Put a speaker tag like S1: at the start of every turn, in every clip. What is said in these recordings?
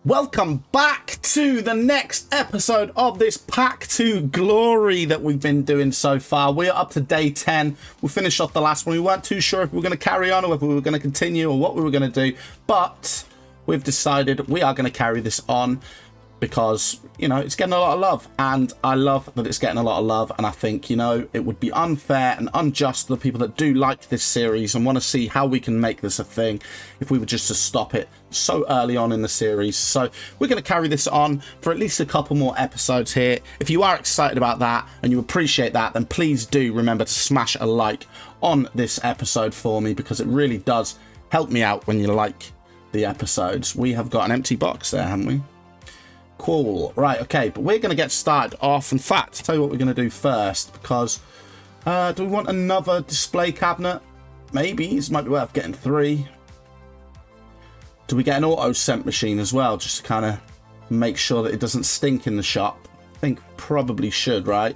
S1: Welcome back to the next episode of this Pack to Glory that we've been doing so far. We're up to day 10. We finished off the last one. We weren't too sure if we were going to carry on or whether we were going to continue or what we were going to do, but we've decided we are going to carry this on because, you know, it's getting a lot of love, and I love that it's getting a lot of love, and I think, you know, it would be unfair and unjust to the people that do like this series and want to see how we can make this a thing if we were just to stop it so early on in the series. So we're going to carry this on for at least a couple more episodes here. If you are excited about that and you appreciate that, then please do remember to smash a like on this episode for me, because it really does help me out when you like the episodes. We have got an empty box there, haven't we? Cool. Right, okay, but we're going to get started off. In fact, I'll tell you what we're going to do first, because do we want another display cabinet? Maybe. This might be worth getting 3. Do we get an auto scent machine as well, just to kind of make sure that it doesn't stink in the shop? I think probably should, right?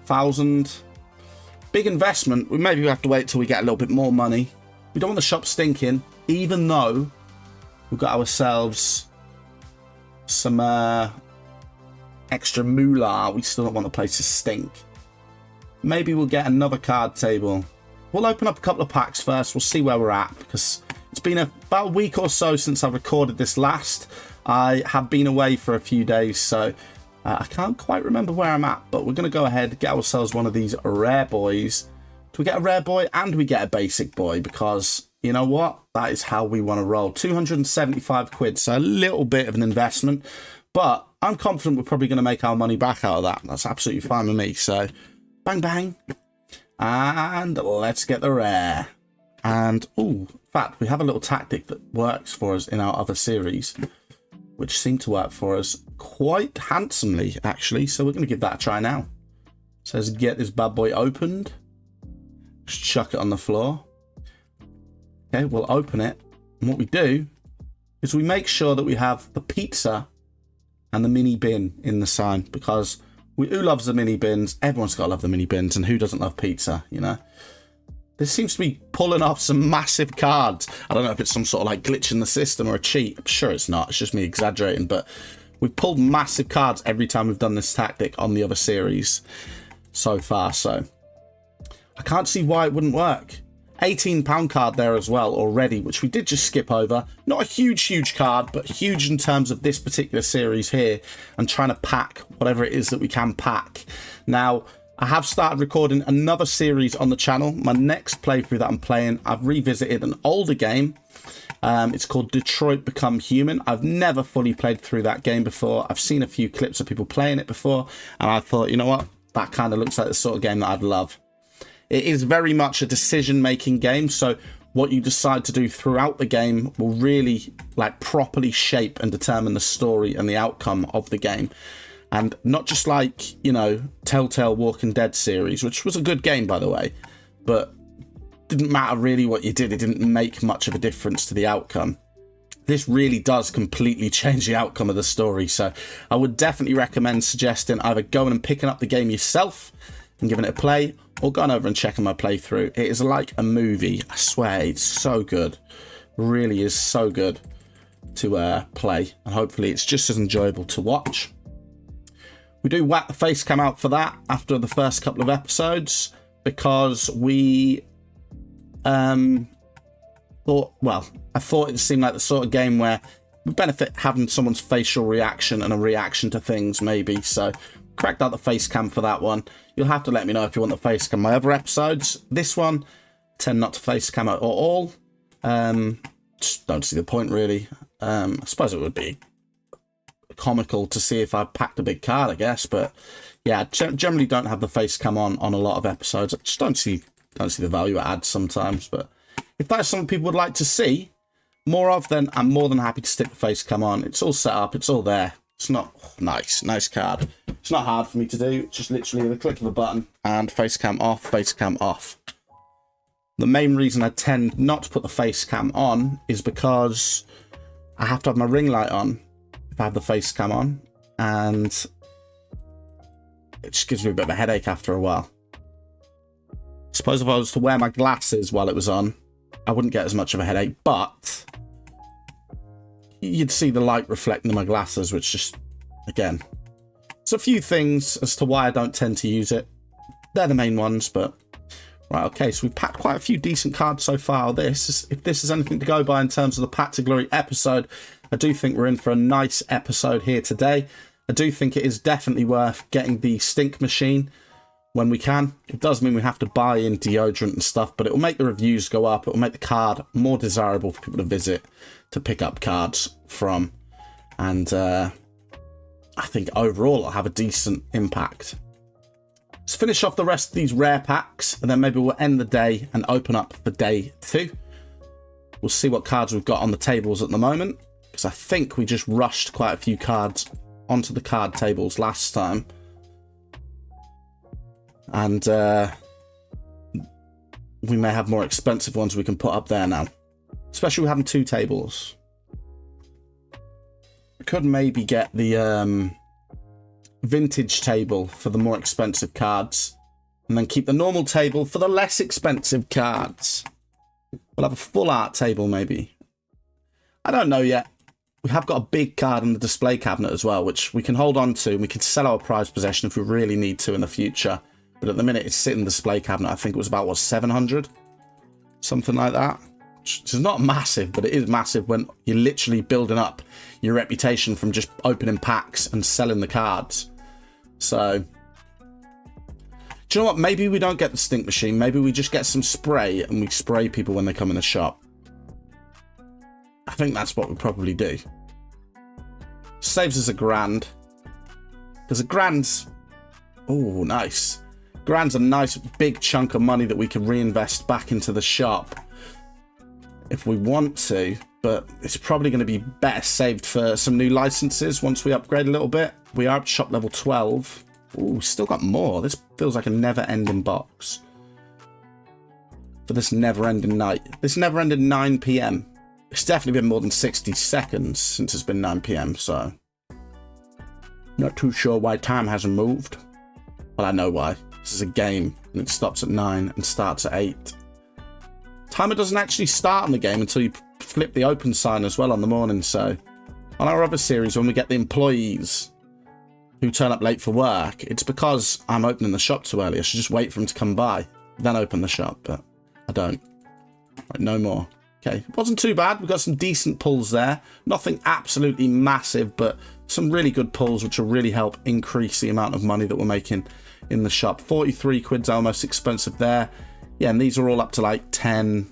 S1: 1,000. Big investment. We maybe have to wait till we get a little bit more money. We don't want the shop stinking, even though we've got ourselves some extra moolah. We still don't want the place to stink. Maybe we'll get another card table. We'll open up a couple of packs first. We'll see where we're at, because it's been about a week or so since I recorded this last. I have been away for a few days, so I can't quite remember where I'm at, but we're going to go ahead and get ourselves one of these rare boys. Do we get a rare boy and we get a basic boy? Because you know what? That is how we want to roll. 275 quid, so a little bit of an investment, but I'm confident we're probably going to make our money back out of that. That's absolutely fine with me. So bang, bang. And let's get the rare. And, in fact, we have a little tactic that works for us in our other series, which seemed to work for us quite handsomely, actually. So we're going to give that a try now. It says get this bad boy opened. Just chuck it on the floor. Okay, we'll open it. And what we do is we make sure that we have the pizza and the mini bin in the sign, because who loves the mini bins? Everyone's got to love the mini bins, and who doesn't love pizza, you know? This seems to be pulling off some massive cards. I don't know if it's some sort of like glitch in the system or a cheat. I'm sure it's not. It's just me exaggerating, but we've pulled massive cards every time we've done this tactic on the other series so far, so I can't see why it wouldn't work. £18 card there as well already, which we did just skip over. Not a huge card, but huge in terms of this particular series here and trying to pack whatever it is that we can pack. Now, I have started recording another series on the channel. My next playthrough that I'm playing, I've revisited an older game. It's called Detroit Become Human. I've never fully played through that game before. I've seen a few clips of people playing it before, and I thought, you know what? That kind of looks like the sort of game that I'd love. It is very much a decision-making game, so what you decide to do throughout the game will really like properly shape and determine the story and the outcome of the game. And not just like, you know, Telltale Walking Dead series, which was a good game, by the way, but didn't matter really what you did. It didn't make much of a difference to the outcome. This really does completely change the outcome of the story, so I would definitely recommend suggesting either going and picking up the game yourself and giving it a play, or going over and checking my playthrough. It is like a movie. I swear, it's so good. Really is so good to play, and hopefully it's just as enjoyable to watch. We do whack the face cam out for that after the first couple of episodes, because we I thought it seemed like the sort of game where we benefit having someone's facial reaction and a reaction to things, maybe. So cracked out the face cam for that one. You'll have to let me know if you want the face cam. My other episodes, this one, tend not to face cam at all. Just don't see the point, really. I suppose it would be comical to see if I packed a big card, I guess. But yeah, generally don't have the face cam on a lot of episodes. I just don't see the value it adds sometimes. But if that's something people would like to see more of, then I'm more than happy to stick the face cam on. It's all set up. It's all there. It's not nice card. It's not hard for me to do. It's just literally the click of a button and face cam off, face cam off. The main reason I tend not to put the face cam on is because I have to have my ring light on if I have the face cam on, and it just gives me a bit of a headache after a while. I suppose if I was to wear my glasses while it was on, I wouldn't get as much of a headache, but you'd see the light reflecting in my glasses, which just, again, it's a few things as to why I don't tend to use it. They're the main ones, but right, okay, so we've packed quite a few decent cards so far. If this is anything to go by in terms of the Path to Glory episode, I do think we're in for a nice episode here today. I do think it is definitely worth getting the stink machine when we can. It does mean we have to buy in deodorant and stuff, but it will make the reviews go up. It will make the card more desirable for people to visit, to pick up cards from. And I think overall it'll have a decent impact. Let's finish off the rest of these rare packs, and then maybe we'll end the day and open up for day 2. We'll see what cards we've got on the tables at the moment, because I think we just rushed quite a few cards onto the card tables last time. And we may have more expensive ones we can put up there now. Especially with having 2 tables. We could maybe get the vintage table for the more expensive cards. And then keep the normal table for the less expensive cards. We'll have a full art table maybe. I don't know yet. We have got a big card in the display cabinet as well, which we can hold on to. And we can sell our prized possession if we really need to in the future. But at the minute, it's sitting in the display cabinet. I think it was about, what, 700? Something like that. Which is not massive, but it is massive when you're literally building up your reputation from just opening packs and selling the cards. So, do you know what? Maybe we don't get the stink machine. Maybe we just get some spray and we spray people when they come in the shop. I think that's what we probably do. Saves us £1,000. Because £1,000's... Oh, nice. £1,000's a nice big chunk of money that we can reinvest back into the shop if we want to, but it's probably going to be better saved for some new licenses once we upgrade a little bit. We are at shop level 12. Ooh, still got more. This feels like a never-ending box for this never-ending night. This never ended 9 PM. It's definitely been more than 60 seconds since it's been 9 PM, so not too sure why time hasn't moved. Well, I know why. This is a game, and it stops at 9 and starts at 8. Timer doesn't actually start on the game until you flip the open sign as well on the morning, so on our other series, when we get the employees who turn up late for work, it's because I'm opening the shop too early. I should just wait for them to come by, then open the shop, but I don't. Right, no more. Okay, it wasn't too bad. We've got some decent pulls there. Nothing absolutely massive, but some really good pulls, which will really help increase the amount of money that we're making in the shop. 43 quid's our most expensive there. Yeah, and these are all up to like 10,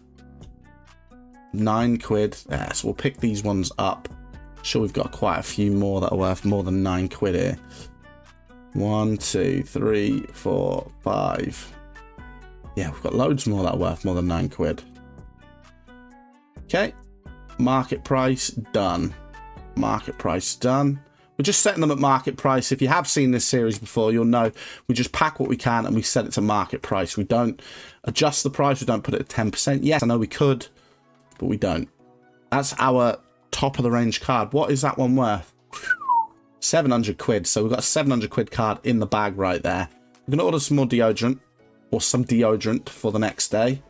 S1: 9 quid. Yeah, so we'll pick these ones up. Sure, we've got quite a few more that are worth more than 9 quid here. 1, 2, 3, 4, 5. Yeah, we've got loads more that are worth more than 9 quid. Okay, market price done. Market price done. We're just setting them at market price. If you have seen this series before, you'll know we just pack what we can and we set it to market price. We don't adjust the price. We don't put it at 10%. Yes, I know we could, but we don't. That's our top of the range card. What is that one worth? 700 quid. So we've got a 700 quid card in the bag right there. We're going to order some more deodorant, or some deodorant for the next day.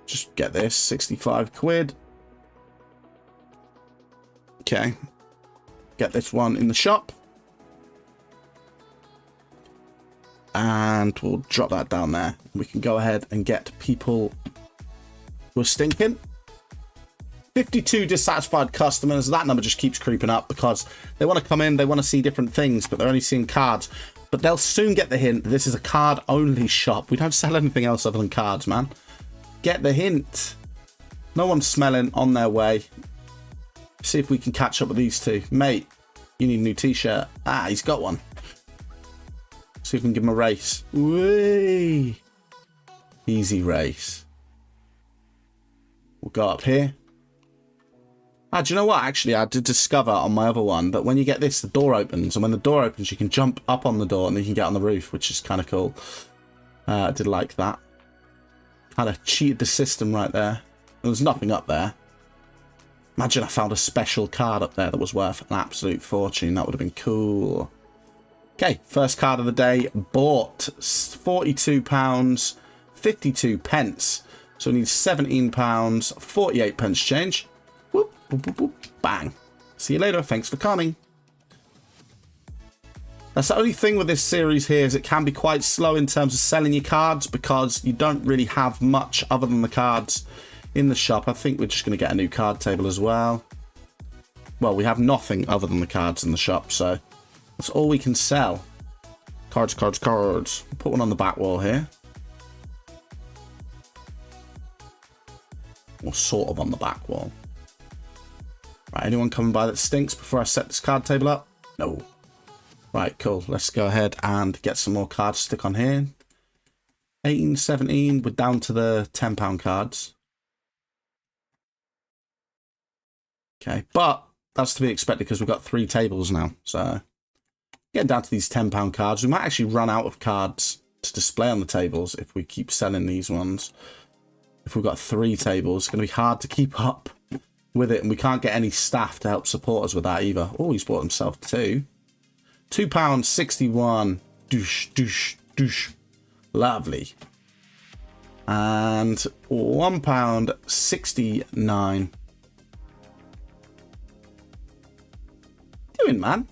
S1: Just get this, 65 quid. Okay. Get this one in the shop. And we'll drop that down there. We can go ahead and get people who are stinking. 52 dissatisfied customers. That number just keeps creeping up because they want to come in, they want to see different things, but they're only seeing cards. But they'll soon get the hint that this is a card-only shop. We don't sell anything else other than cards, man. Get the hint. No one's smelling, on their way. See if we can catch up with these two. Mate, you need a new t-shirt. Ah, he's got one. See if we can give him a race. Whee! Easy race. We'll go up here. Ah, do you know what? Actually, I did discover on my other one that when you get this, the door opens. And when the door opens, you can jump up on the door and then you can get on the roof, which is kind of cool. I did like that. Kind of cheated the system right there. There's nothing up there. Imagine I found a special card up there that was worth an absolute fortune. That would have been cool. Okay, first card of the day. Bought. £42, 52 pence. So we need £17, 48 pence change. Whoop, whoop, whoop, whoop. Bang. See you later. Thanks for coming. That's the only thing with this series here is it can be quite slow in terms of selling your cards because you don't really have much other than the cards in the shop. I think we're just going to get a new card table as well. Well, we have nothing other than the cards in the shop, so that's all we can sell. Cards, cards, cards. Put one on the back wall here. Or sort of on the back wall. Right, anyone coming by that stinks before I set this card table up? No. Right, cool. Let's go ahead and get some more cards to stick on here. 18, 17. We're down to the £10 cards. Okay, but that's to be expected because we've got 3 tables now. So, getting down to these £10 cards. We might actually run out of cards to display on the tables if we keep selling these ones. If we've got 3 tables, it's going to be hard to keep up with it. And we can't get any staff to help support us with that either. Oh, he's bought himself 2. £2.61. Douche, douche, douche. Lovely. And £1.69. Doing, man.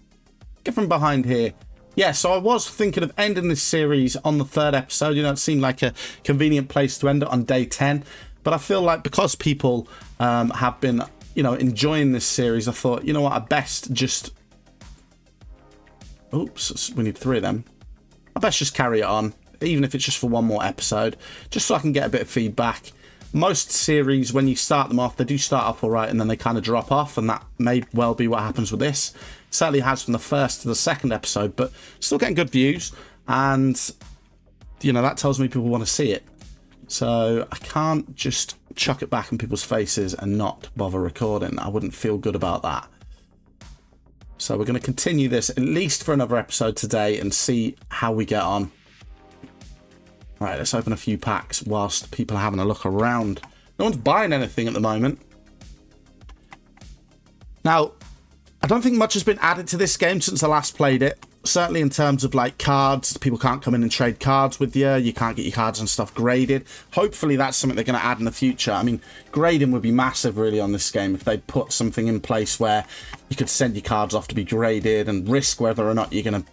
S1: Get from behind here. Yeah, so I was thinking of ending this series on the 3rd episode. You know, it seemed like a convenient place to end it on day 10. But I feel like because people have been, you know, enjoying this series, I thought, you know what, I best just... Oops, we need 3 of them. I best just carry it on, even if it's just for one more episode, just so I can get a bit of feedback. Most series, when you start them off, they do start off all right, and then they kind of drop off, and that may well be what happens with this. It certainly has from the 1st to the 2nd episode, but still getting good views, and, you know, that tells me people want to see it. So I can't just chuck it back in people's faces and not bother recording. I wouldn't feel good about that. So we're going to continue this at least for another episode today and see how we get on. Right, let's open a few packs whilst people are having a look around. No one's buying anything at the moment. Now, I don't think much has been added to this game since I last played it. Certainly in terms of like cards, people can't come in and trade cards with you. You can't get your cards and stuff graded. Hopefully that's something they're going to add in the future. I mean, grading would be massive really on this game if they put something in place where you could send your cards off to be graded and risk whether or not you're going to,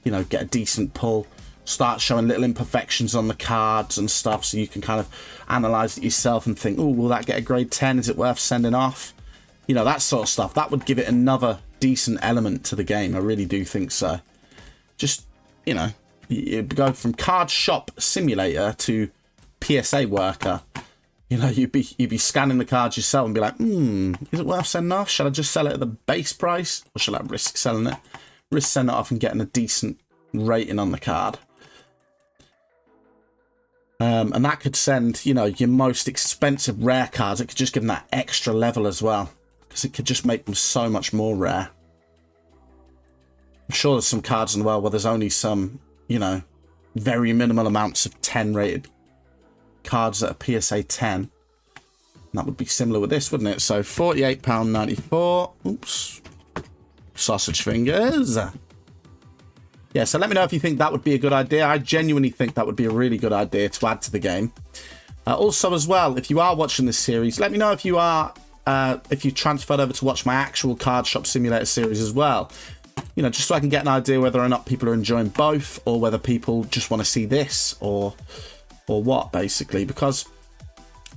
S1: you know, get a decent pull. Start showing little imperfections on the cards and stuff so you can kind of analyze it yourself and think, oh, will that get a grade 10? Is it worth sending off? You know, that sort of stuff. That would give it another decent element to the game. I really do think so. Just, you know, you'd go from card shop simulator to PSA worker. You know, you'd be scanning the cards yourself and be like, is it worth sending off? Shall I just sell it at the base price? Or shall I risk selling it? Risk sending it off and getting a decent rating on the card. And that could send, you know, your most expensive rare cards. It could just give them that extra level as well. Because it could just make them so much more rare. I'm sure there's some cards in the world where there's only some, you know, very minimal amounts of 10 rated cards that are PSA 10. And that would be similar with this, wouldn't it? So £48.94. Oops. Sausage fingers. Yeah, so let me know if you think that would be a good idea. I genuinely think that would be a really good idea to add to the game. Also, as well, if you are watching this series, let me know if you are, if you transferred over to watch my actual Card Shop Simulator series as well. You know, just so I can get an idea whether or not people are enjoying both, or whether people just want to see this, or what, basically. Because,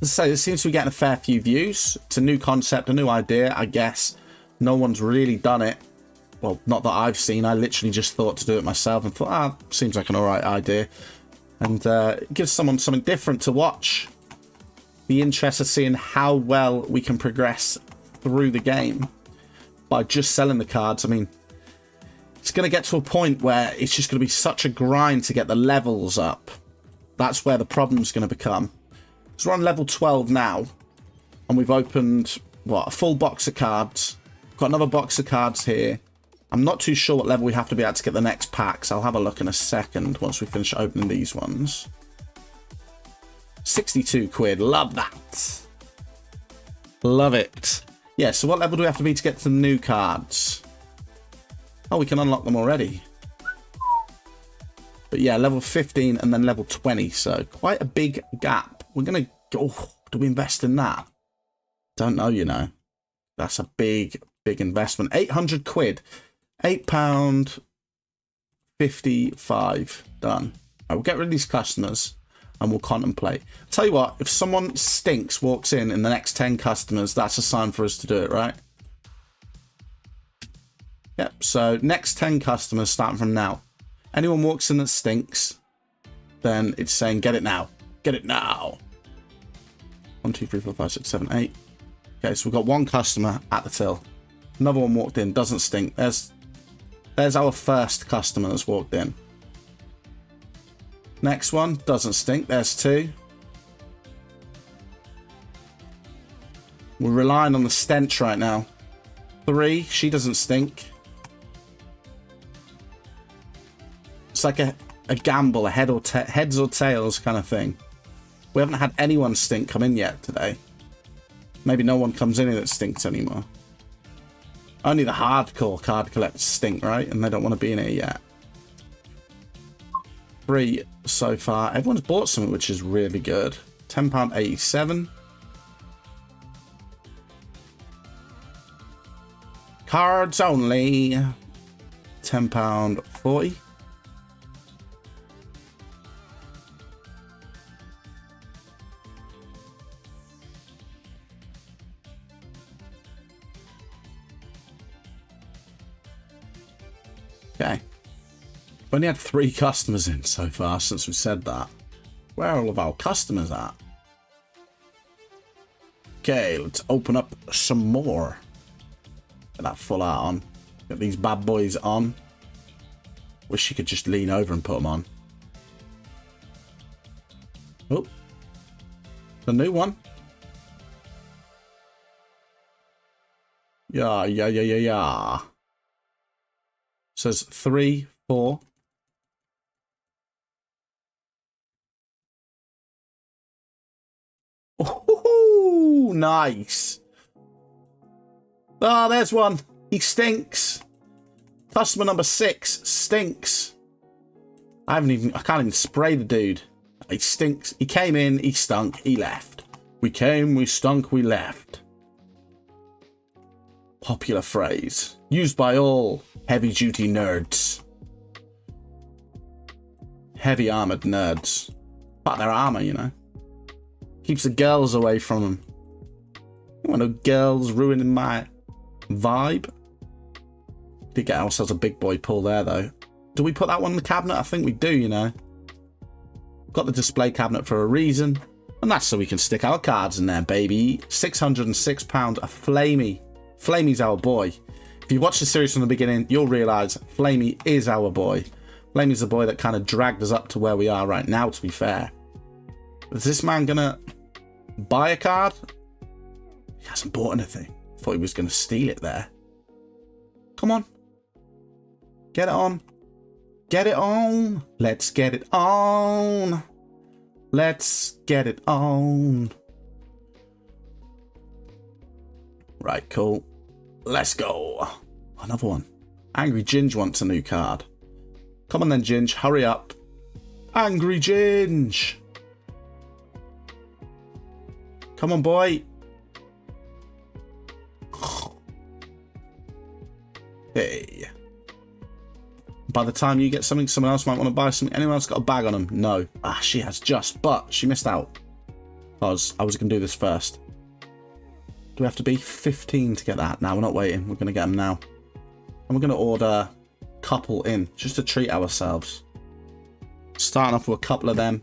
S1: as I say, this seems to be getting a fair few views. It's a new concept, a new idea, I guess. No one's really done it. Well, not that I've seen. I literally just thought to do it myself and thought, seems like an alright idea. And it gives someone something different to watch. Be interested in seeing how well we can progress through the game by just selling the cards. I mean, it's going to get to a point where it's just going to be such a grind to get the levels up. That's where the problem's going to become. So we're on level 12 now, and we've opened, what, a full box of cards. Got another box of cards here. I'm not too sure what level we have to be at to get the next packs. I'll have a look in a second once we finish opening these ones. 62 quid. Love that. Love it. Yeah, so what level do we have to be to get to the new cards? Oh, we can unlock them already. But yeah, level 15 and then level 20. So quite a big gap. We're going to go... do we invest in that? Don't know, you know. That's a big investment. 800 quid. £8.55. Done. We'll get rid of these customers and we'll contemplate. Tell you what, if someone stinks walks in the next 10 customers, that's a sign for us to do it, right? Yep, so next 10 customers starting from now. Anyone walks in that stinks, then it's saying get it now. Get it now. 1, 2, 3, 4, 5, 6, 7, 8. Okay, so we've got one customer at the till. Another one walked in, doesn't stink. There's our first customer that's walked in. Next one, doesn't stink. There's 2. We're relying on the stench right now. 3, she doesn't stink. It's like a gamble, a heads or tails kind of thing. We haven't had anyone stink come in yet today. Maybe no one comes in that stinks anymore. Only the hardcore card collectors stink, right? And they don't want to be in here yet. 3 so far. Everyone's bought something, which is really good. £10.87. Cards only. £10.40. Okay. We've only had 3 customers in so far since we said that. Where are all of our customers at? Okay, let's open up some more. Get that full art on. Get these bad boys on. Wish you could just lean over and put them on. Oh. The new one. Yeah. Says 3, 4. Oh, nice. Ah, there's one. He stinks. Customer number 6 stinks. I can't even spray the dude. He stinks. He came in, he stunk, he left. We came, we stunk, we left. Popular phrase. Used by all heavy-duty nerds. Heavy armored nerds. But their armor, you know. Keeps the girls away from them. You want no girls ruining my vibe? Did get ourselves a big boy pull there, though. Do we put that one in the cabinet? I think we do, you know. Got the display cabinet for a reason. And that's so we can stick our cards in there, baby. £606 a Flamey. Flamey's our boy. If you watch the series from the beginning, you'll realise Flamey is our boy. Flamey's the boy that kind of dragged us up to where we are right now, to be fair. Is this man going to buy a card? He hasn't bought anything. Thought he was going to steal it there. Come on. Get it on. Get it on. Let's get it on. Let's get it on. Right, cool. Let's go. Another one. Angry Ginge wants a new card. Come on then, Ginge. Hurry up. Angry Ginge. Come on, boy. Hey. By the time you get something, someone else might want to buy something. Anyone else got a bag on them? No. Ah, she has just, but she missed out. Because I was going to do this first. Do we have to be 15 to get that? No, we're not waiting. We're going to get them now. And we're going to order a couple in, just to treat ourselves. Starting off with a couple of them.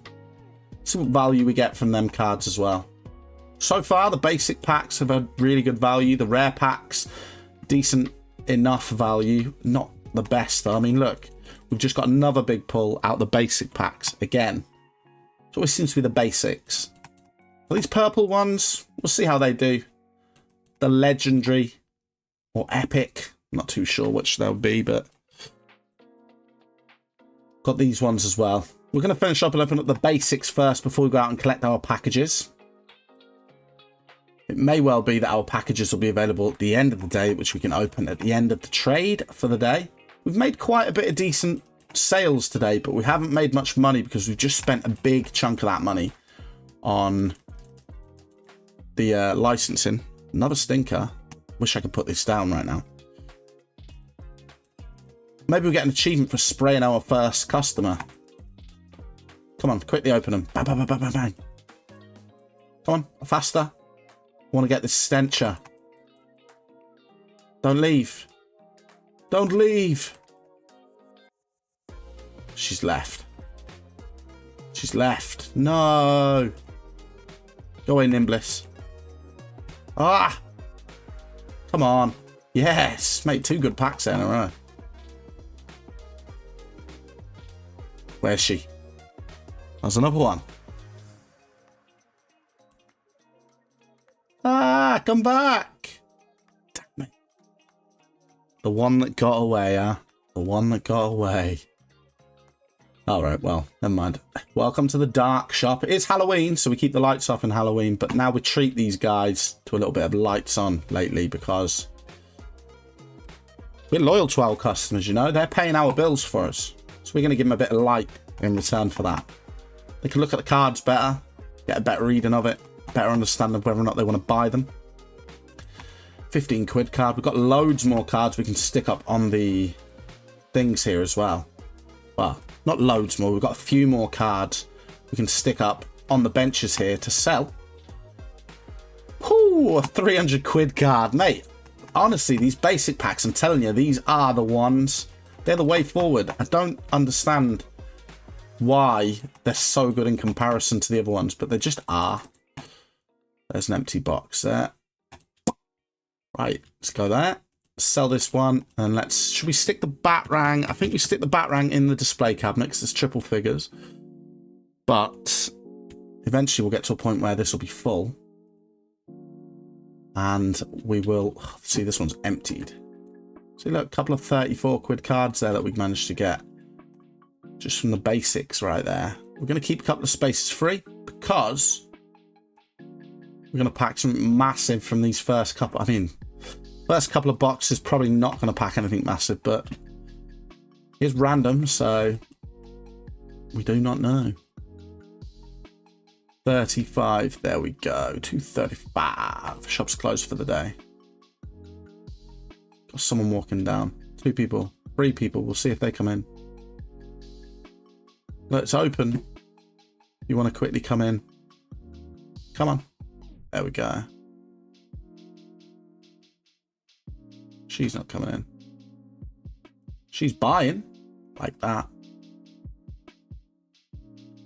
S1: See what value we get from them cards as well. So far, the basic packs have had really good value. The rare packs, decent enough value. Not the best, though. I mean, look. We've just got another big pull out the basic packs again. It always seems to be the basics. Well, these purple ones, we'll see how they do. The legendary or epic. Not too sure which they'll be, but got these ones as well. We're going to finish up and open up the basics first before we go out and collect our packages. It may well be that our packages will be available at the end of the day, which we can open at the end of the trade for the day. We've made quite a bit of decent sales today, but we haven't made much money because we've just spent a big chunk of that money on the licensing. Another stinker. Wish I could put this down right now. Maybe we get an achievement for spraying our first customer. Come on, quickly open them. Bang, bang, bang, bang, bang, bang. Come on, faster. I want to get this stencher. Don't leave. Don't leave. She's left. She's left. No. Go away, Nimbliss. Ah. Come on. Yes. Mate, 2 good packs there in a row. Where's she? There's another one. Ah, come back. Damn me. The one that got away, huh? The one that got away. Alright, well, never mind. Welcome to the dark shop. It is Halloween, so we keep the lights off in Halloween, but now we treat these guys to a little bit of lights on lately because we're loyal to our customers, you know? They're paying our bills for us. So we're going to give them a bit of light in return for that. They can look at the cards better, get a better reading of it, better understanding of whether or not they want to buy them. 15 quid card. We've got loads more cards we can stick up on the things here as well. Well, not loads more. We've got a few more cards we can stick up on the benches here to sell. Whoo, a 300 quid card, mate. Honestly, these basic packs, I'm telling you, these are the ones. They're the way forward. I don't understand why they're so good in comparison to the other ones, but they just are. There's an empty box there. Right, let's go there. Sell this one, and let's... Should we stick the Batarang? I think we stick the Batarang in the display cabinet because there's triple figures. But eventually we'll get to a point where this will be full. And we will... See, this one's emptied. See, look, a couple of 34 quid cards there that we've managed to get. Just from the basics right there. We're going to keep a couple of spaces free because we're going to pack some massive from these first couple. I mean, first couple of boxes probably not going to pack anything massive, but it's random, so we do not know. 35, there we go. 235. Shop's closed for the day. Got someone walking down. 2 people, 3 people. We'll see if they come in. Let's open. You want to quickly come in? Come on. There we go. She's not coming in. She's buying. Like that.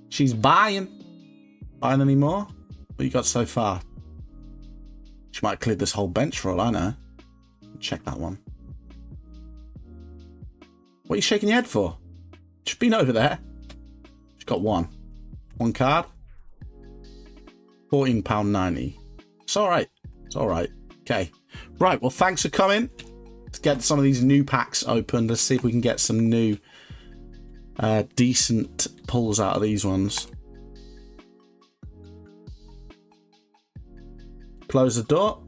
S1: She's buying. Buying any more? What you got so far? She might have cleared this whole bench for all I know. Check that one. What are you shaking your head for? She's been over there. She's got one. One card. £14.90. It's alright. It's alright. Okay. Right, well, thanks for coming. Let's get some of these new packs opened. Let's see if we can get some new decent pulls out of these ones. Close the door.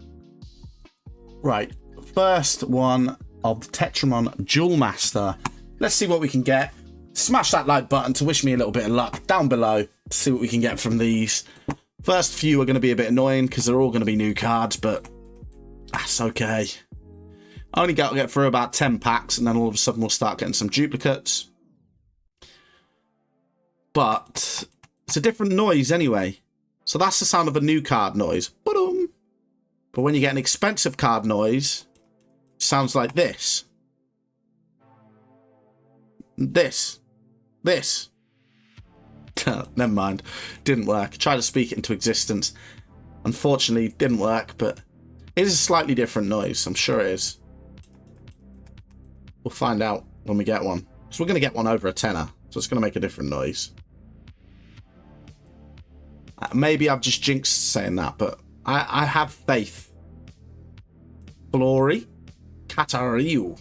S1: Right. First one of the Tetramon Jewel Master. Let's see what we can get. Smash that like button to wish me a little bit of luck down below to see what we can get from these. First few are going to be a bit annoying because they're all going to be new cards, but that's okay. I only got to get through about 10 packs and then all of a sudden we'll start getting some duplicates. But it's a different noise anyway. So that's the sound of a new card noise. Ba-dum. But when you get an expensive card noise, it sounds like this. This. Never mind. Didn't work. Tried to speak it into existence. Unfortunately, didn't work, but it is a slightly different noise. I'm sure it is. We'll find out when we get one. So we're going to get one over a tenner. So it's going to make a different noise. Maybe I've just jinxed saying that, but I have faith. Glory. Kataryu.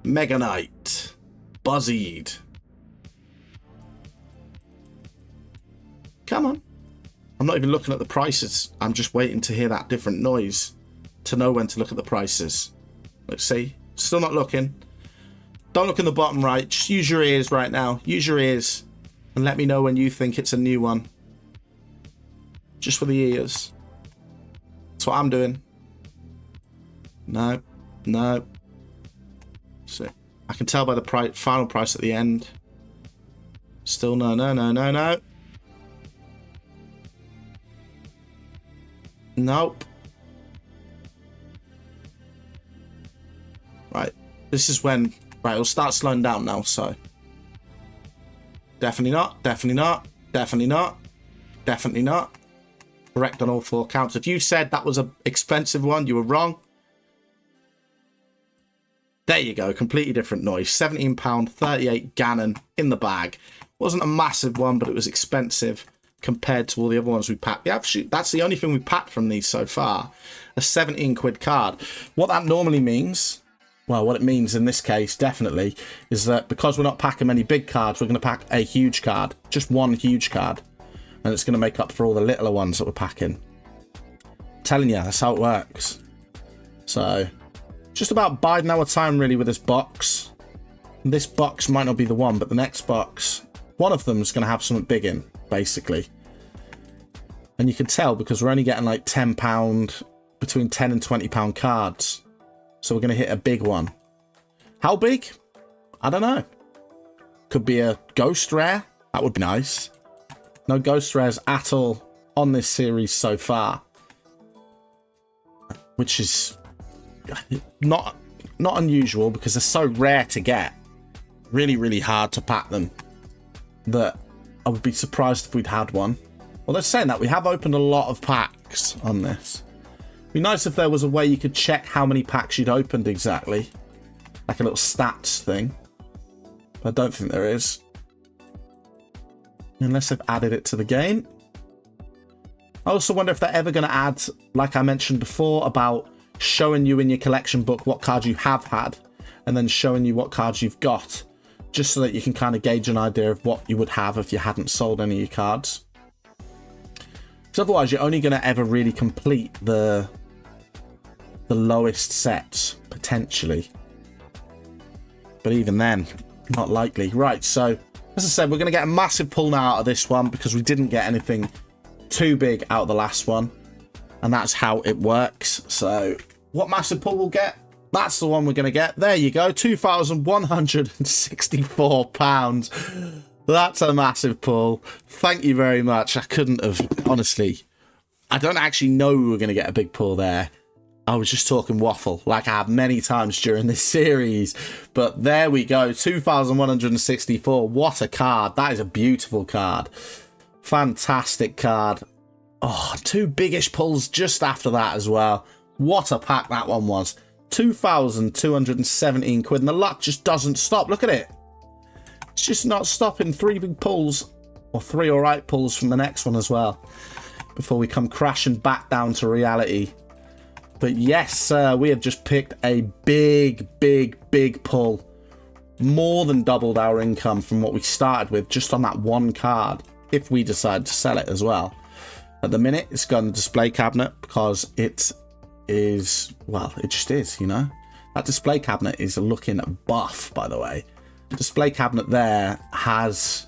S1: Mega Knight. Buzzied. Come on. I'm not even looking at the prices. I'm just waiting to hear that different noise to know when to look at the prices. Let's see. Still not looking. Don't look in the bottom right. Just use your ears right now. Use your ears. And let me know when you think it's a new one. Just for the ears. That's what I'm doing. No. No. So I can tell by the final price at the end. Still no, no, no, no, no. Nope. Right. This is when... Right, it'll start slowing down now, so... Definitely not. Definitely not. Definitely not. Definitely not. Correct on all 4 counts. If you said that was an expensive one, you were wrong. There you go. Completely different noise. £17, 38 Ganon in the bag. Wasn't a massive one, but it was expensive compared to all the other ones we packed. That's the only thing we packed from these so far. A 17 quid card. What that normally means, well, what it means in this case, definitely, is that because we're not packing many big cards, we're going to pack a huge card. Just one huge card. And it's going to make up for all the littler ones that we're packing. I'm telling you, that's how it works. So, just about biding our time, really, with this box. This box might not be the one, but the next box, one of them is going to have something big in, basically. And you can tell because we're only getting like £10, between £10 and £20 cards. So we're going to hit a big one. How big? I don't know. Could be a ghost rare. That would be nice. No ghost rares at all on this series so far. Which is not unusual because they're so rare to get. Really, really hard to pack them. That I would be surprised if we'd had one. Well, they're saying that we have opened a lot of packs on this. It'd be nice if there was a way you could check how many packs you'd opened exactly. Like a little stats thing. But I don't think there is. Unless they've added it to the game. I also wonder if they're ever going to add, like I mentioned before, about showing you in your collection book what cards you have had. And then showing you what cards you've got. Just so that you can kind of gauge an idea of what you would have if you hadn't sold any of your cards. Because otherwise you're only going to ever really complete the lowest sets, potentially. But even then, not likely. Right, so, as I said, we're going to get a massive pull now out of this one because we didn't get anything too big out of the last one. And that's how it works. So, what massive pull we'll get? That's the one we're going to get. There you go, £2,164. That's a massive pull. Thank you very much. I couldn't have, honestly, I don't actually know we were going to get a big pull there. I was just talking waffle, like I have many times during this series. But there we go, 2,164. What a card. That is a beautiful card. Fantastic card. Oh, 2 biggish pulls just after that as well. What a pack that one was. 2,217 quid. And the luck just doesn't stop. Look at it. It's just not stopping. 3 big pulls. Or 3 alright pulls from the next one as well. Before we come crashing back down to reality. But yes, we have just picked a big, big, big pull. More than doubled our income from what we started with just on that one card. If we decide to sell it as well. At the minute, it's got a display cabinet because it is, well, it just is, you know. That display cabinet is looking buff, by the way. The display cabinet there has,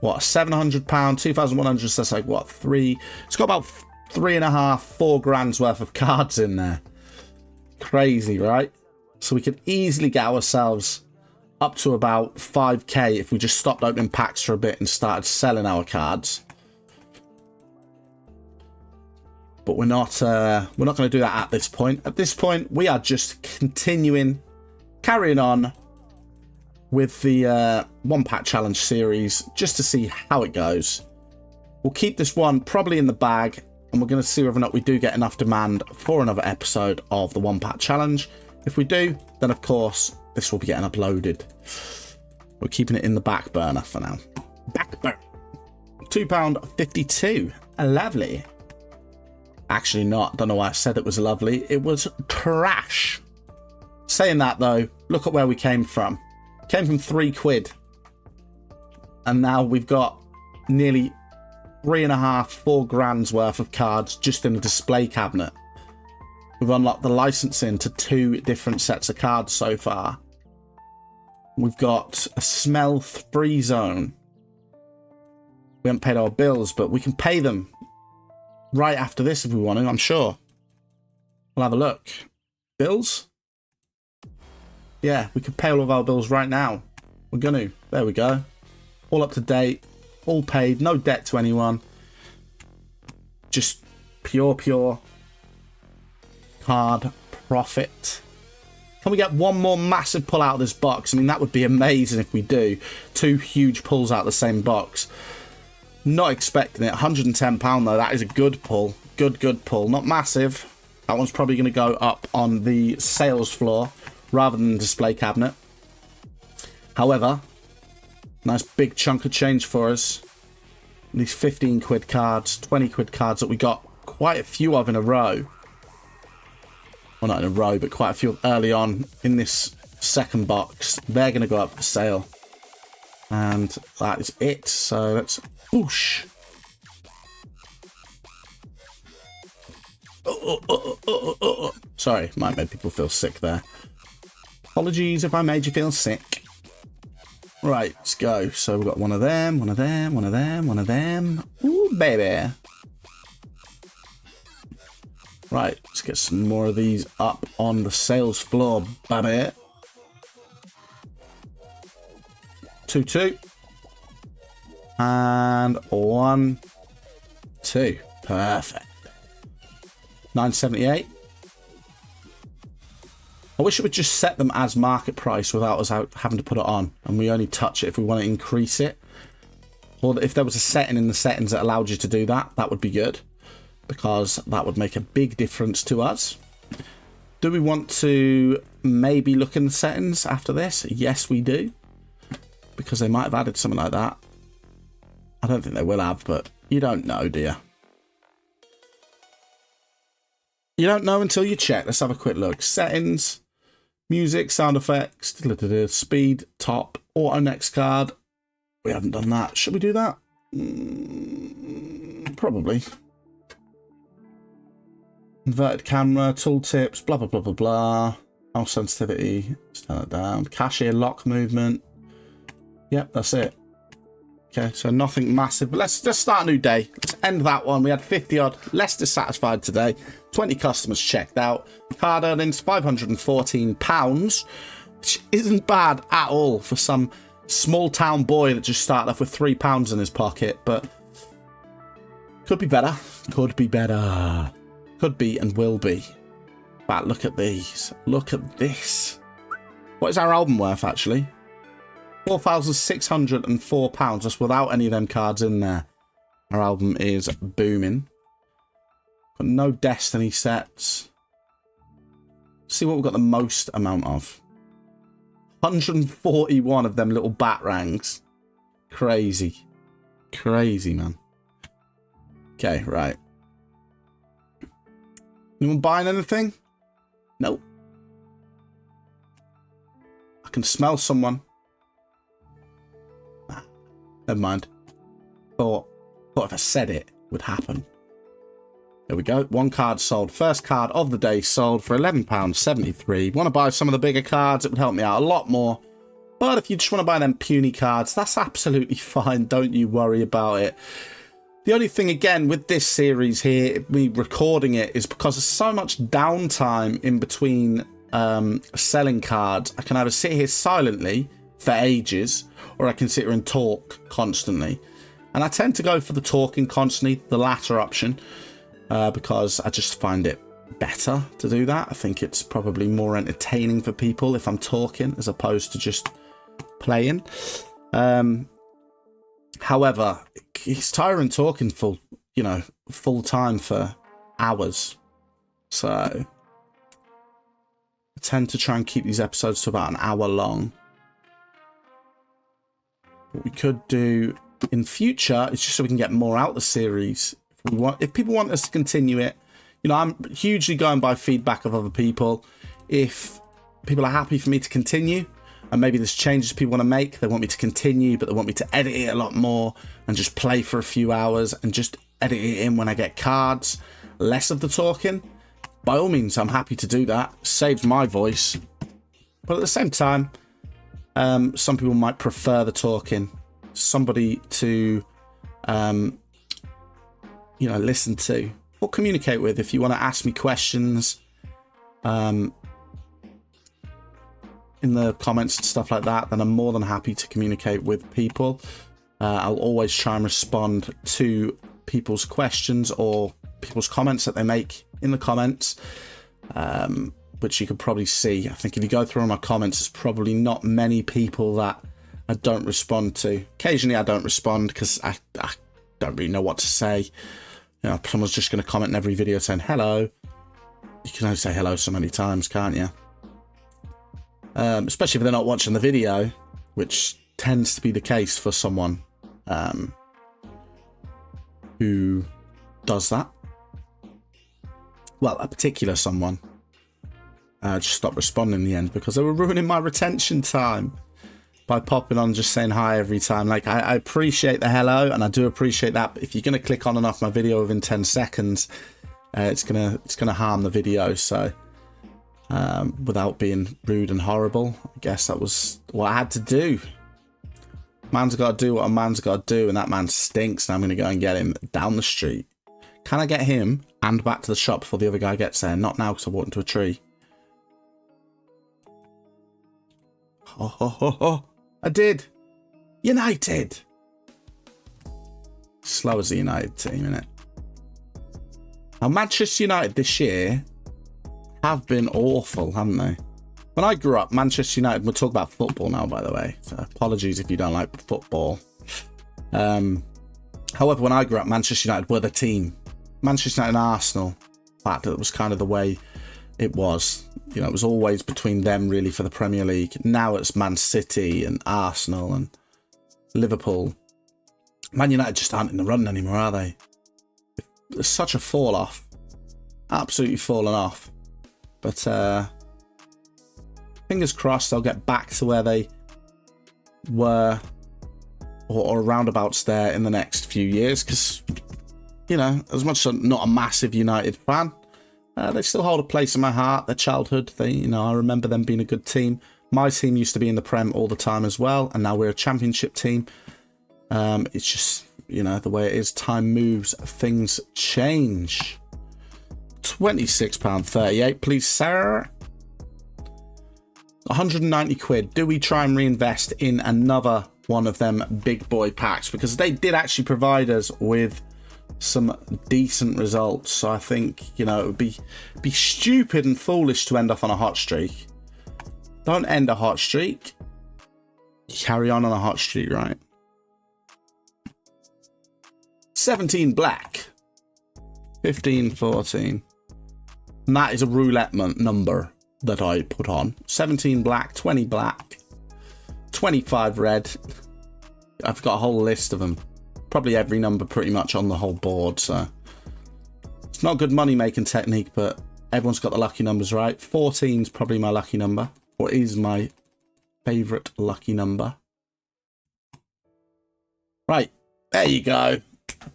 S1: what, £700, 2,100, so that's like, what, 3... It's got about 3.5, 4 grand's worth of cards in there. Crazy, right? So we could easily get ourselves up to about 5k if we just stopped opening packs for a bit and started selling our cards. But we're not going to do that at this point. At this point, we are just carrying on with the one pack challenge series just to see how it goes. We'll keep this one probably in the bag, and we're going to see whether or not we do get enough demand for another episode of the one pack challenge. If we do, then of course this will be getting uploaded. We're keeping it in the back burner for now. Back burner. £2.52. Lovely. Actually not. Don't know why I said it was lovely. It was trash. Saying that though, look at where we came from. Came from 3 quid. And now we've got nearly 3.5, 4 grand's worth of cards just in a display cabinet. We've unlocked the licensing to 2 different sets of cards so far. We've got a smell-free zone. We haven't paid our bills, but we can pay them right after this if we want to, I'm sure. We'll have a look. Bills? Yeah, we could pay all of our bills right now. We're going to. There we go. All up to date. All paid. No debt to anyone. Just pure card profit. Can we get one more massive pull out of this box? I mean, that would be amazing if we do. 2 huge pulls out of the same box. Not expecting it. £110 though. That is a good pull. Good pull. Not massive. That one's probably going to go up on the sales floor rather than the display cabinet. However, nice big chunk of change for us. These 15 quid cards, 20 quid cards that we got quite a few of in a row. Well, not in a row, but quite a few early on in this second box. They're going to go up for sale. And that is it. So let's whoosh. Sorry, might make people feel sick there. Apologies if I made you feel sick. Right, let's go. So we've got one of them, one of them, one of them, one of them. Ooh, baby. Right, let's get some more of these up on the sales floor, baby. 2-2. And 1-2. Perfect. 978. I wish it would just set them as market price without us having to put it on, and we only touch it if we want to increase it. Or if there was a setting in the settings that allowed you to do that, that would be good, because that would make a big difference to us. Do we want to maybe look in the settings after this? Yes, we do, because they might have added something like that. I don't think they will have, but you don't know, do you? You don't know until you check. Let's have a quick look. Settings, music, sound effects, speed, top, auto next card. We haven't done that. Should we do that? Probably. Inverted camera, tooltips, blah, blah, blah, blah, blah. Mouse sensitivity, turn it down. Cashier lock movement. Yep, that's it. Okay, so nothing massive, but let's just start a new day. Let's end that one. We had 50 odd, less dissatisfied today. 20 customers checked out. Card earnings £514, which isn't bad at all for some small town boy that just started off with £3 in his pocket, but could be better. Could be better. Could be and will be. But look at these. Look at this. What is our album worth, actually? £4,604. That's without any of them cards in there. Our album is booming. Got no Destiny sets. See what we've got the most amount of. 141 of them little batarangs. Crazy. Crazy, man. Okay, right. Anyone buying anything? Nope. I can smell someone. Never mind. Thought if I said it would happen. There we go. One card sold. First card of the day sold for £11.73. Want to buy some of the bigger cards? It would help me out a lot more. But if you just want to buy them puny cards, that's absolutely fine. Don't you worry about it. The only thing, again, with this series here, me recording it, is because there's so much downtime in between selling cards. I can either sit here silently for ages, or I can sit here and talk constantly. And I tend to go for the talking constantly, the latter option, because I just find it better to do that. I think it's probably more entertaining for people if I'm talking as opposed to just playing. However, it's tiring talking full time for hours. So I tend to try and keep these episodes to about an hour long. What we could do in future is just so we can get more out of the series. If people want us to continue it, I'm hugely going by feedback of other people. If people are happy for me to continue, and maybe there's changes people want to make, they want me to continue, but they want me to edit it a lot more and just play for a few hours and just edit it in when I get cards, less of the talking, by all means, I'm happy to do that. Saves my voice. But at the same time, some people might prefer the talking. Somebody to, listen to or communicate with. If you want to ask me questions, in the comments and stuff like that, then I'm more than happy to communicate with people. I'll always try and respond to people's questions or people's comments that they make in the comments, which you can probably see. I think if you go through all my comments, there's probably not many people that I don't respond to. Occasionally I don't respond because I don't really know what to say. You know, someone's just going to comment in every video saying hello. You can only say hello so many times, can't you? Especially if they're not watching the video, which tends to be the case for someone who does that. Well, a particular someone just stopped responding in the end because they were ruining my retention time by popping on and just saying hi every time. Like, I appreciate the hello, and I do appreciate that, but if you're going to click on and off my video within 10 seconds, it's gonna harm the video. So without being rude and horrible, I guess that was what I had to do. Man's got to do what a man's got to do, and that man stinks, and I'm going to go and get him down the street. Can I get him and back to the shop before the other guy gets there? Not now, because I walked into a tree. Oh, I did. United. Slow as the United team, innit? Now, Manchester United this year have been awful, haven't they? When I grew up, Manchester United, we'll talk about football now, by the way. So apologies if you don't like football. However, when I grew up, Manchester United were the team. Manchester United and Arsenal. In fact, it was kind of the way it was. You know, it was always between them, really, for the Premier League. Now it's Man City and Arsenal and Liverpool. Man United just aren't in the run anymore, are they? There's such a fall off. Absolutely fallen off. But fingers crossed they'll get back to where they were or roundabouts there in the next few years, because, you know, as much as I'm not a massive United fan, they still hold a place in my heart. Their childhood, I remember them being a good team. My team used to be in the Prem all the time as well, and now we're a Championship team. It's just, the way it is. Time moves, things change. £26.38, please, sir. 190 quid. Do we try and reinvest in another one of them big boy packs? Because they did actually provide us with some decent results. So I think, it would be stupid and foolish to end off on a hot streak. Don't end a hot streak. Carry on a hot streak, right? 17 black. 15, 14. And that is a roulette number that I put on. 17 black, 20 black, 25 red. I've got a whole list of them. Probably every number pretty much on the whole board. So it's not a good money making technique, but everyone's got the lucky numbers right. 14 is probably my lucky number, or is my favorite lucky number. Right, there you go.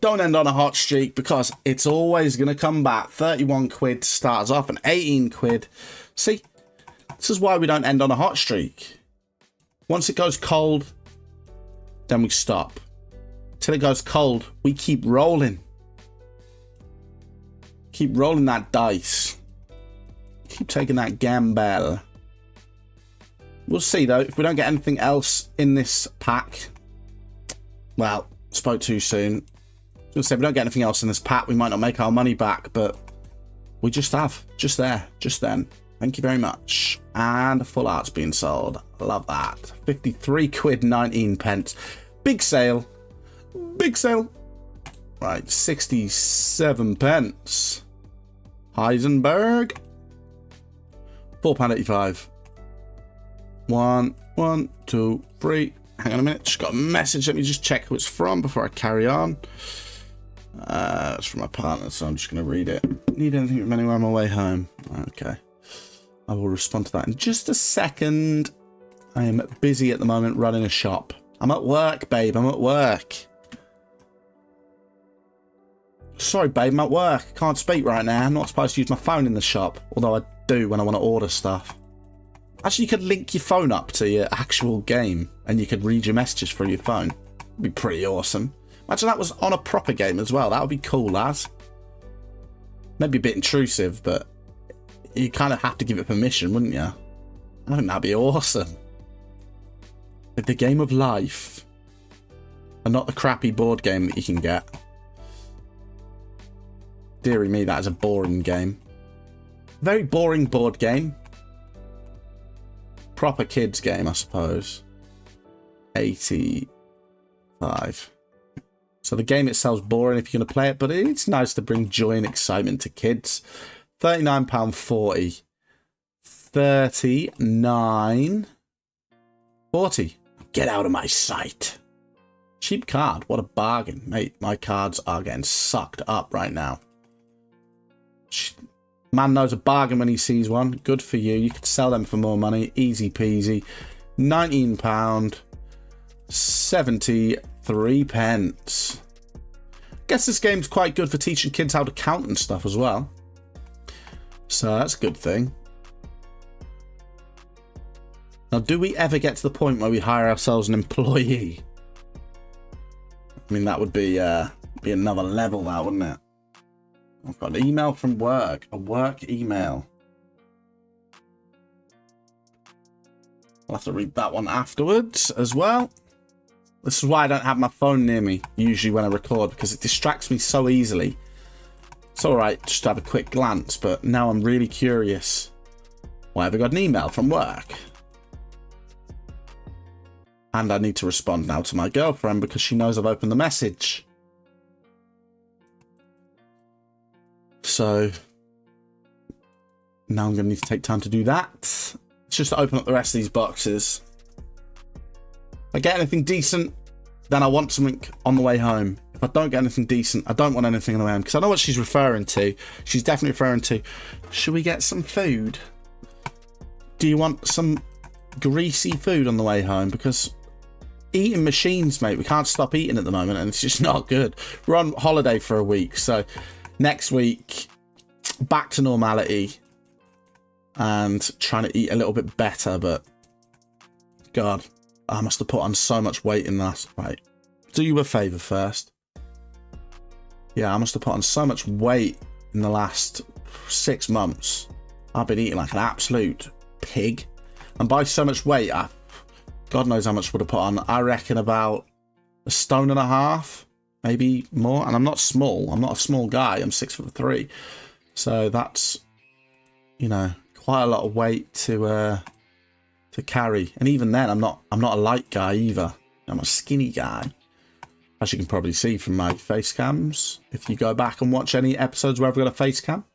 S1: Don't end on a hot streak, because it's always going to come back. 31 quid starts off and 18 quid. See, this is why we don't end on a hot streak. Once it goes cold, then we stop. Till it goes cold, we keep rolling. Keep rolling that dice. Keep taking that gamble. We'll see, though. If we don't get anything else in this pack, well, spoke too soon. I was going to say, if we don't get anything else in this pack, we might not make our money back, but we just have. Just there. Just then. Thank you very much. And full art's being sold. Love that. 53 quid, 19 pence. Big sale. Big sale. Right, 67 pence. Heisenberg. £4.85. 1, 2, 3. Hang on a minute. Just got a message. Let me just check who it's from before I carry on. It's from my partner, so I'm just going to read it. Need anything from anywhere on my way home? Okay. I will respond to that in just a second. I am busy at the moment running a shop. I'm at work, babe. I'm at work. Sorry, babe. I'm at work. I can't speak right now. I'm not supposed to use my phone in the shop. Although I do when I want to order stuff. Actually, you could link your phone up to your actual game, and you could read your messages through your phone. It'd be pretty awesome. Imagine that was on a proper game as well. That would be cool, lads. Maybe a bit intrusive, but you kind of have to give it permission, wouldn't you? I think that'd be awesome. Like the game of life. And not the crappy board game that you can get. Deary me, that is a boring game. Very boring board game. Proper kids game, I suppose. 85. So the game itself's boring if you're going to play it, but it's nice to bring joy and excitement to kids. £39.40. £39.40. Get out of my sight. Cheap card. What a bargain. Mate, my cards are getting sucked up right now. Man knows a bargain when he sees one. Good for you. You could sell them for more money. Easy peasy. £19.73. Guess this game's quite good for teaching kids how to count and stuff as well. So that's a good thing. Now, do we ever get to the point where we hire ourselves an employee? I mean, that would be another level, that, wouldn't it? I've got an email from work. A work email. I'll have to read that one afterwards as well. This is why I don't have my phone near me, usually when I record, because it distracts me so easily. It's alright just to have a quick glance, but now I'm really curious. Why have I got an email from work? And I need to respond now to my girlfriend because she knows I've opened the message. So now I'm going to need to take time to do that. It's just to open up the rest of these boxes. If I get anything decent, then I want something on the way home. If I don't get anything decent, I don't want anything on the way home. Because I know what she's referring to. She's definitely referring to, should we get some food? Do you want some greasy food on the way home? Because eating machines, mate, we can't stop eating at the moment and it's just not good. We're on holiday for a week, so next week back to normality and trying to eat a little bit better. But God, I must have put on so much weight in that. Right, do you a favor first. Yeah, I must have put on so much weight in the last 6 months. I've been eating like an absolute pig, and by so much weight, God knows how much would have put on. I reckon about 1.5 stone, maybe more. And I'm not small. I'm not a small guy. I'm 6'3". So that's, you know, quite a lot of weight to carry. And even then, I'm not a light guy either. I'm a skinny guy, as you can probably see from my face cams. If you go back and watch any episodes where I've got a face cam.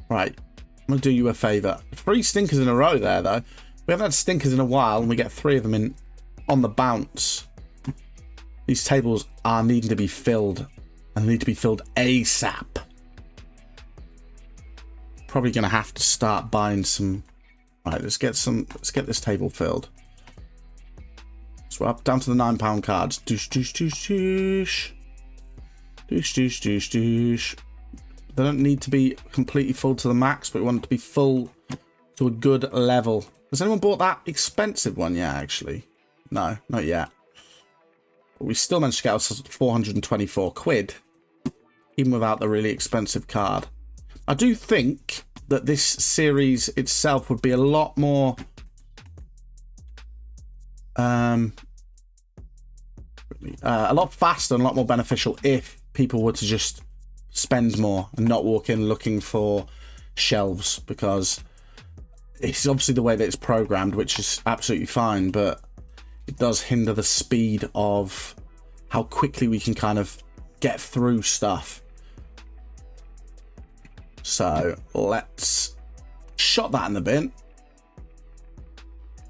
S1: Right, I'm going to do you a favour. 3 stinkers in a row there, though. We haven't had stinkers in a while, and we get 3 of them in on the bounce. These tables are needing to be filled, and they need to be filled ASAP. Probably going to have to start buying some. Right, let's get this table filled. So we're up down to the £9 cards. Doosh, doosh, doosh, doosh. Doosh, doosh, doosh, doosh. They don't need to be completely full to the max, but we want it to be full to a good level. Has anyone bought that expensive one yet, actually? No, not yet. But we still managed to get ourselves 424 quid, even without the really expensive card. I do think that this series itself would be a lot more... a lot faster and a lot more beneficial if people were to just spend more and not walk in looking for shelves, because it's obviously the way that it's programmed, which is absolutely fine, but it does hinder the speed of how quickly we can kind of get through stuff. So let's shot that in the bin.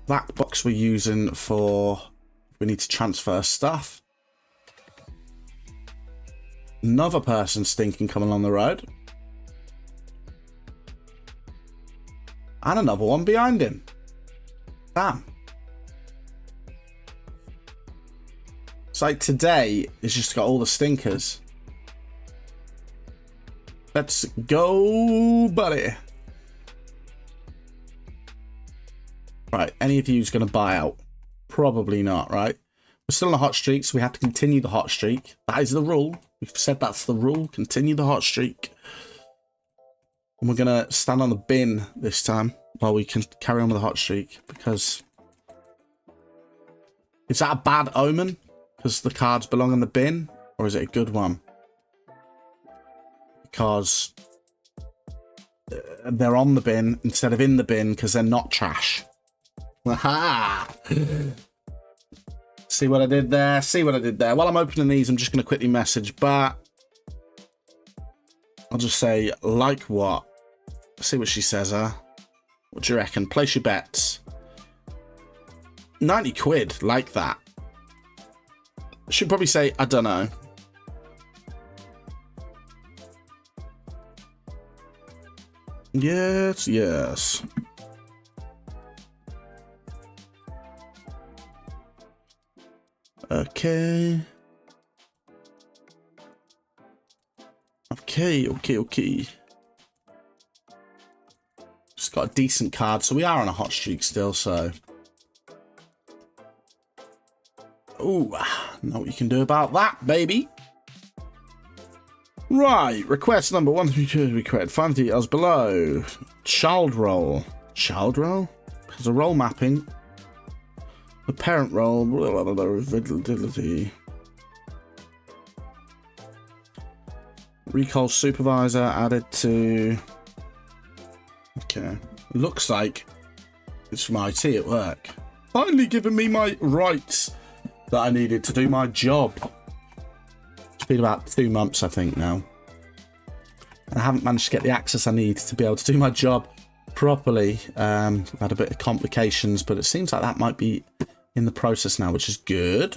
S1: That box we're using for, we need to transfer stuff. Another person stinking coming along the road. And another one behind him. Damn. It's like today is just got all the stinkers. Let's go, buddy. Right, any of you who's going to buy out? Probably not, right? We're still on a hot streak, so we have to continue the hot streak. That is the rule. We've said that's the rule. Continue the hot streak. And we're going to stand on the bin this time while we can carry on with the hot streak. Because... is that a bad omen? Because the cards belong in the bin? Or is it a good one? Because they're on the bin instead of in the bin because they're not trash. Aha! See what I did there? See what I did there? While I'm opening these, I'm just going to quickly message, but I'll just say, like what? See what she says, huh? What do you reckon? Place your bets. 90 quid, like that. Should probably say, I don't know. Yes, yes. Okay. Okay. Just got a decent card, so we are on a hot streak still, so... ooh, know what you can do about that, baby. Right, request number 132 request. Find details below. Child role. Child role? There's a role mapping. The parent role. Fidelity. Recall supervisor added to... okay. Looks like it's from IT at work. Finally giving me my rights that I needed to do my job. It's been about 2 months, I think, now. And I haven't managed to get the access I need to be able to do my job properly. I've had a bit of complications, but it seems like that might be in the process now, which is good.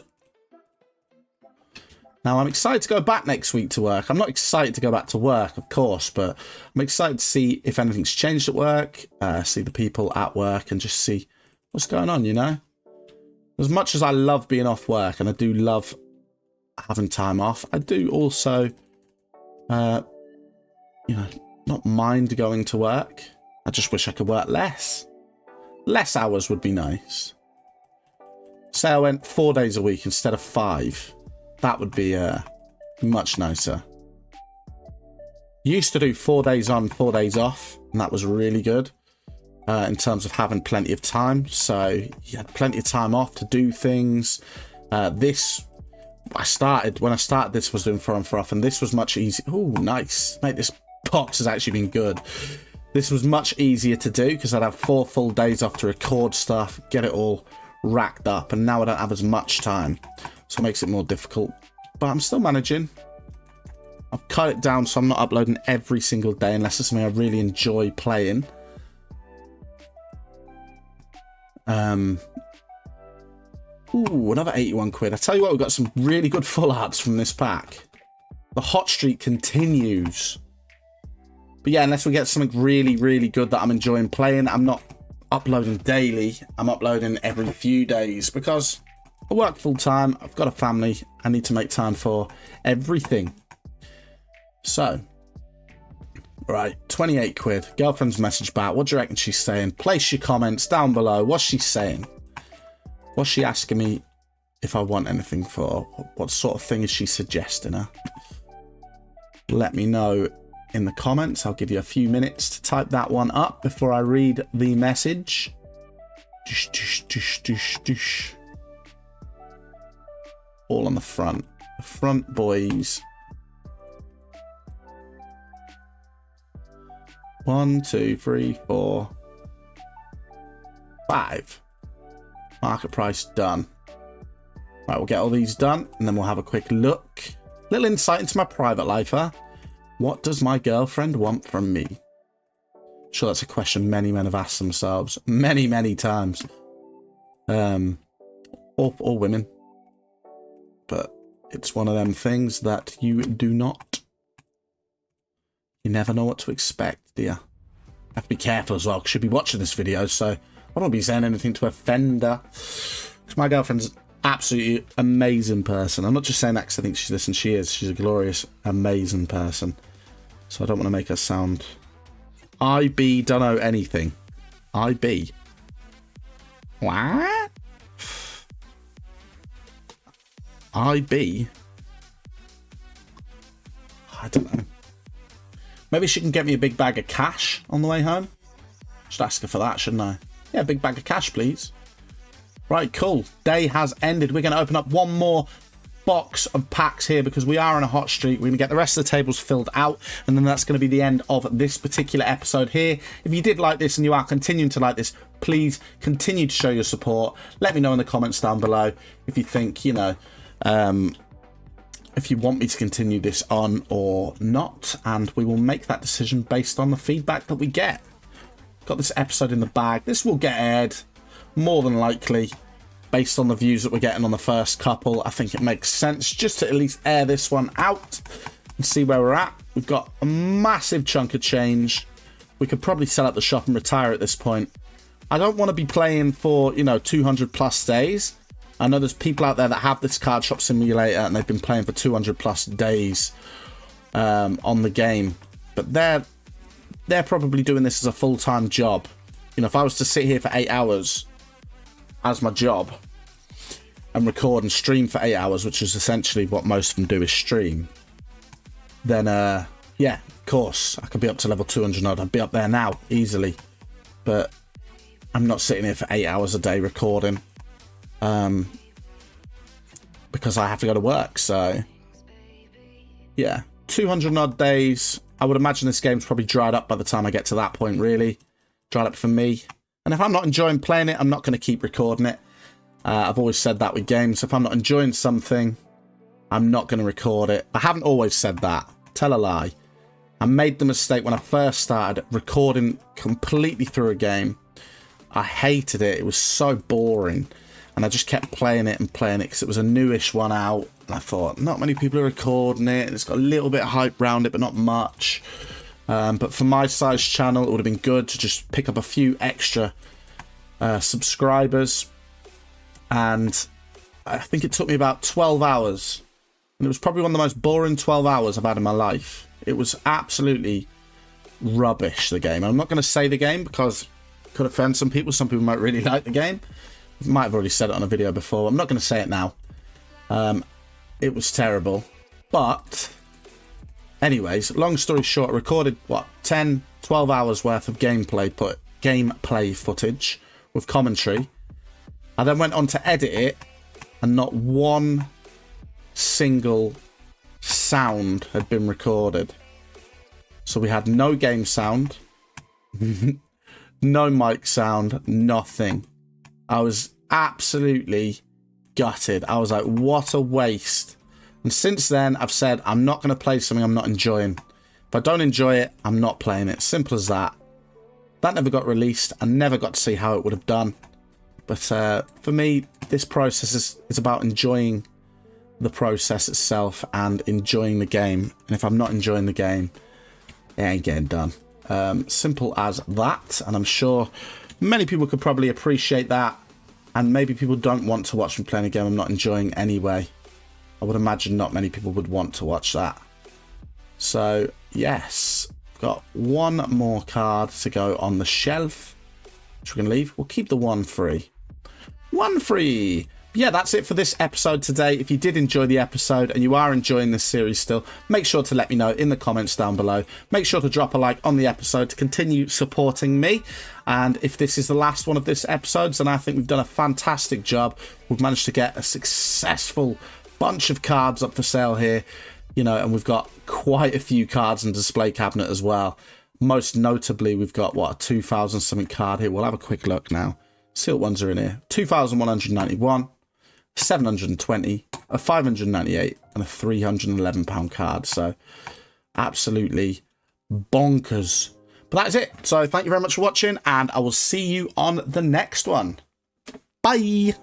S1: Now, I'm excited to go back next week to work. I'm not excited to go back to work, of course, but I'm excited to see if anything's changed at work, see the people at work, and just see what's going on, you know? As much as I love being off work, and I do love having time off, I do also, you know, not mind going to work. I just wish I could work less. Less hours would be nice. Say I went 4 days a week instead of 5. That would be much nicer. Used to do 4 days on, 4 days off, and that was really good in terms of having plenty of time. So you had plenty of time off to do things. When I started this was doing 4 on 4 off, and this was much easier. Oh, nice. Mate, this box has actually been good. This was much easier to do because I'd have 4 full days off to record stuff, get it all racked up, and now I don't have as much time. So it makes it more difficult. But I'm still managing. I've cut it down so I'm not uploading every single day unless it's something I really enjoy playing. Ooh, another 81 quid. I tell you what, we've got some really good full arts from this pack. The hot streak continues. But yeah, unless we get something really, really good that I'm enjoying playing, I'm not uploading daily. I'm uploading every few days because I work full time. I've got a family. I need to make time for everything. So, right, 28 quid. Girlfriend's message back. What do you reckon she's saying? Place your comments down below. What's she saying? What's she asking me if I want anything for? What sort of thing is she suggesting her? Let me know in the comments. I'll give you a few minutes to type that one up before I read the message. Dish, dish, dish, dish, dish. All on the front. The front, boys. 1, 2, 3, 4, 5. Market price done. Right, we'll get all these done, and then we'll have a quick look. Little insight into my private life, huh? What does my girlfriend want from me? I'm sure that's a question many men have asked themselves many, many times. Or women. But it's one of them things that you do not. You never know what to expect, do you? Have to be careful as well, because she'll be watching this video, so I don't be saying anything to offend her. Because my girlfriend's an absolutely amazing person. I'm not just saying that because I think she's this, and she is. She's a glorious, amazing person. So I don't want to make her sound... IB don't know anything. IB. What? I don't know. Maybe she can get me a big bag of cash on the way home. Should ask her for that, shouldn't I? Yeah, big bag of cash, please. Right, cool. Day has ended. We're going to open up one more box of packs here because we are on a hot streak. We're going to get the rest of the tables filled out, and then that's going to be the end of this particular episode here. If you did like this and you are continuing to like this, please continue to show your support. Let me know in the comments down below if you think, you know, if you want me to continue this on or not, and we will make that decision based on the feedback that we get. Got this episode in the bag. This will get aired more than likely based on the views that we're getting on the first couple. I think it makes sense just to at least air this one out and see where we're at. We've got a massive chunk of change. We could probably sell out the shop and retire at this point. I don't want to be playing for, you know, 200 plus days. I know there's people out there that have this card shop simulator and they've been playing for 200 plus days on the game, but they're probably doing this as a full-time job. You know, if I was to sit here for 8 hours as my job and record and stream for 8 hours, which is essentially what most of them do is stream, then yeah, of course I could be up to level 200 odd. I'd be up there now easily, but I'm not sitting here for 8 hours a day recording because I have to go to work. So yeah, 200 odd days. I would imagine this game's probably dried up by the time I get to that point, really. Dried up for me. And if I'm not enjoying playing it, I'm not going to keep recording it. I've always said that with games. If I'm not enjoying something, I'm not going to record it. I haven't always said that. Tell a lie. I made the mistake when I first started recording completely through a game. I hated it. It was so boring. And I just kept playing it because it was a newish one out. And I thought, not many people are recording it. And it's got a little bit of hype around it, but not much. But for my size channel, it would have been good to just pick up a few extra subscribers. And I think it took me about 12 hours. And it was probably one of the most boring 12 hours I've had in my life. It was absolutely rubbish, the game. I'm not going to say the game because it could offend some people. Some people might really like the game. I might have already said it on a video before. I'm not going to say it now. It was terrible. But anyways, long story short, I recorded, what, 10, 12 hours worth of gameplay footage with commentary. I then went on to edit it, and not one single sound had been recorded. So we had no game sound, no mic sound, nothing. I was absolutely gutted. I was like, what a waste. And since then, I've said I'm not going to play something I'm not enjoying. If I don't enjoy it, I'm not playing it. Simple as that. That never got released. I never got to see how it would have done. But for me, this process is about enjoying the process itself and enjoying the game. And if I'm not enjoying the game, it ain't getting done. Simple as that. And I'm sure many people could probably appreciate that. And maybe people don't want to watch me playing a game I'm not enjoying anyway. I would imagine not many people would want to watch that. So, yes. Got one more card to go on the shelf, which we're going to leave. We'll keep the one free. One free! Yeah, that's it for this episode today. If you did enjoy the episode and you are enjoying this series still, make sure to let me know in the comments down below. Make sure to drop a like on the episode to continue supporting me. And if this is the last one of this episodes, then I think we've done a fantastic job. We've managed to get a successful bunch of cards up for sale here, you know, and we've got quite a few cards in display cabinet as well. Most notably, we've got, what, a 2,000 something card here. We'll have a quick look now. See what ones are in here. 2,191. 720, a 598, and a £311 card. So absolutely bonkers. But that is it. So thank you very much for watching, and I will see you on the next one. Bye.